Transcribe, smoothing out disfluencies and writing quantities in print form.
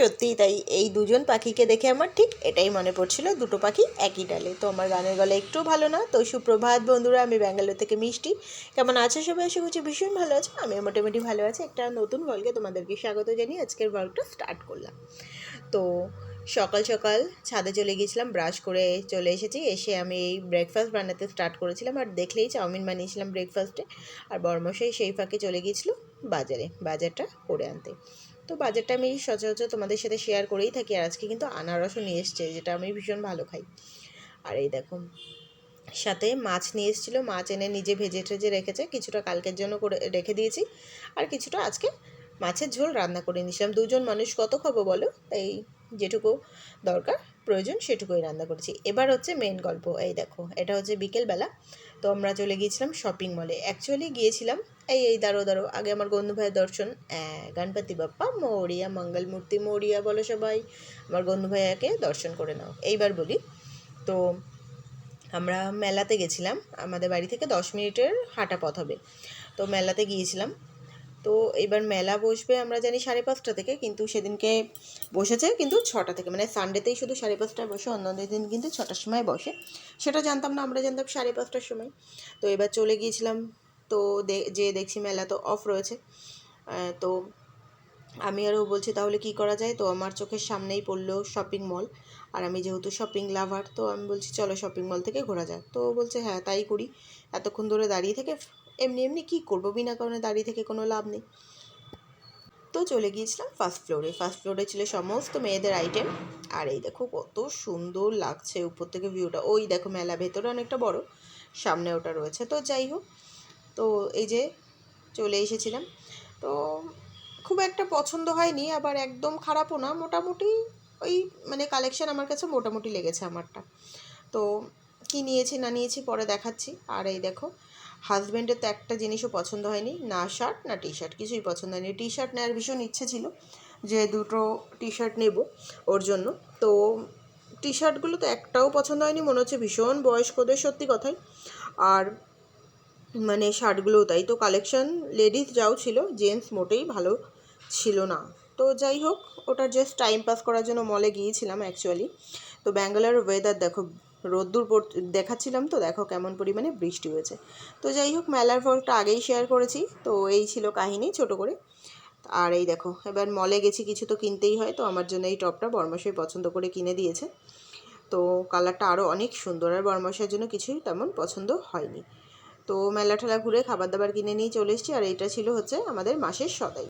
সত্যিই তাই, এই দুজন পাখিকে দেখে আমার ঠিক এটাই মনে পড়ছিল, দুটো পাখি একই ডালে। তো আমার গানের গলা একটু ভালো না। তো সুপ্রভাত বন্ধুরা, আমি ব্যাঙ্গালোর থেকে মিষ্টি। কেমন আছে সবাই? আশা করছি ভীষণ ভালো আছে, আমিও মোটামুটি ভালো আছি। একটা নতুন ভ্লগে তোমাদেরকে স্বাগত জানিয়ে আজকের ভ্লগটা স্টার্ট করলাম। তো সকাল সকাল ছাদে চলে গিয়েছিলাম, ব্রাশ করে চলে এসেছি। এসে আমি এই ব্রেকফাস্ট বানাতে স্টার্ট করেছিলাম, আর দেখলেই চাউমিন বানিয়েছিলাম ব্রেকফাস্টে। আর বড়মশাই সেই ফাঁকে চলে গিয়েছিল বাজারটা করে আনতে। তো বাজারটা আমি সচরাচর তোমাদের সাথে শেয়ার করেই থাকি, আর আজকে কিন্তু আনারসও নিয়ে এসছে, যেটা আমি ভীষণ ভালো খাই। আর এই দেখো, সাথে মাছ নিয়ে এসেছিলো, মাছ এনে নিজে ভেজে টেজে রেখেছে, কিছুটা কালকের জন্য করে রেখে দিয়েছি, আর কিছুটা আজকে মাছের ঝোল রান্না করে নিয়েছিলাম। দুজন মানুষ কত খাবো বলো, তাই যেটুকু দরকার প্রয়োজন সেটুকুই রান্না করেছি। এবার হচ্ছে মেন গল্প। এই দেখো, এটা হচ্ছে বিকেলবেলা। তো আমরা চলে গিয়েছিলাম শপিং মলে। অ্যাকচুয়ালি গিয়েছিলাম এই দাঁড়ো আগে আমার গন্ধু ভাইয়ের দর্শন। গণপতি বাপ্পা মৌরিয়া, মঙ্গলমূর্তি মৌরিয়া বলো সবাই। আমার গন্ধু ভাইয়াকে দর্শন করে নাও। এইবার বলি, তো আমরা মেলাতে গেছিলাম, আমাদের বাড়ি থেকে 10 মিনিটের হাঁটা পথ হবে। তো মেলাতে গিয়েছিলাম। তো এবার মেলা বসবে আমরা জানি 5:30 থেকে, কিন্তু সেদিনকে বসেছে কিন্তু 6টা থেকে, মানে সানডেতেই শুধু 5:30টায় বসে, অন্য দিন কিন্তু 6টার সময় বসে। সেটা জানতাম না, আমরা জানতাম 5:30টার সময়। তো এবার চলে গিয়েছিলাম। তো দেখছি মেলা তো অফ রয়েছে। তো আমি আরও বলছি তাহলে কি করা যায়। তো আমার চোখের সামনেই পড়লো শপিং মল, আর আমি যেহেতু শপিং লাভার, তো আমি বলছি চলো শপিং মল থেকে ঘোরা যাক। তো বলছে হ্যাঁ তাই করি, এতক্ষণ ধরে দাঁড়িয়ে থেকে এমনি এমনি কী করবো, বিনা কারণে দাঁড়িয়ে থেকে কোনো লাভ নেই। তো চলে গিয়েছিলাম ফার্স্ট ফ্লোরে ছিল সমস্ত মেয়েদের আইটেম। আর এই দেখো কত সুন্দর লাগছে উপর থেকে ভিউটা। ওই দেখো মেলা ভেতরে অনেকটা বড়, সামনে ওটা রয়েছে। তো যাই হোক, তো এই যে চলে এসেছিলাম। তো খুব একটা পছন্দ হয়নি, আবার একদম খারাপও না, মোটামুটি ওই মানে কালেকশান আমার কাছে মোটামুটি লেগেছে আমারটা। তো কী নিয়েছি না নিয়েছি পরে দেখাচ্ছি। আর এই দেখো, হাজব্যান্ডের তো একটা জিনিসও পছন্দ হয়নি, না শার্ট না টি শার্ট, কিছুই পছন্দ হয়নি। টি শার্ট নেওয়ার ভীষণ ইচ্ছে ছিল, যে দুটো টি শার্ট নেব ওর জন্য। তো টি শার্টগুলো তো একটাও পছন্দ হয়নি, মনে হচ্ছে ভীষণ বয়স্কদের, সত্যি কথাই। আর মানে শার্টগুলোও তাই। তো কালেকশান লেডিস যাও ছিল, জেন্টস মোটেই ভালো ছিল না। তো যাই হোক, ওটা জাস্ট টাইম পাস করার জন্য মলে গিয়েছিলাম অ্যাকচুয়ালি। তো ব্যাঙ্গালোরের ওয়েদার দেখো, রোদ্দুর দেখাচ্ছিলাম, তো দেখো কেমন পরিমাণে বৃষ্টি হয়েছে। তো যাই হোক, মেলার ভ্লগটা আগেই শেয়ার করেছি। তো এই ছিল কাহিনী ছোট করে। আর এই দেখো, এবার মলে গেছি, কিছু তো কিনতেই হয়। তো আমার জন্য এই টপটা বরমশাই পছন্দ করে কিনে দিয়েছে। তো কালারটা আরও অনেক সুন্দর, আর বরমশাইয়ের জন্য কিছুই তেমন পছন্দ হয়নি। তো মেলা ঠেলা ঘুরে খাবার দাবার কিনে নিয়ে চলে এসেছি। আর এটা ছিল হচ্ছে আমাদের মাসের সদাই।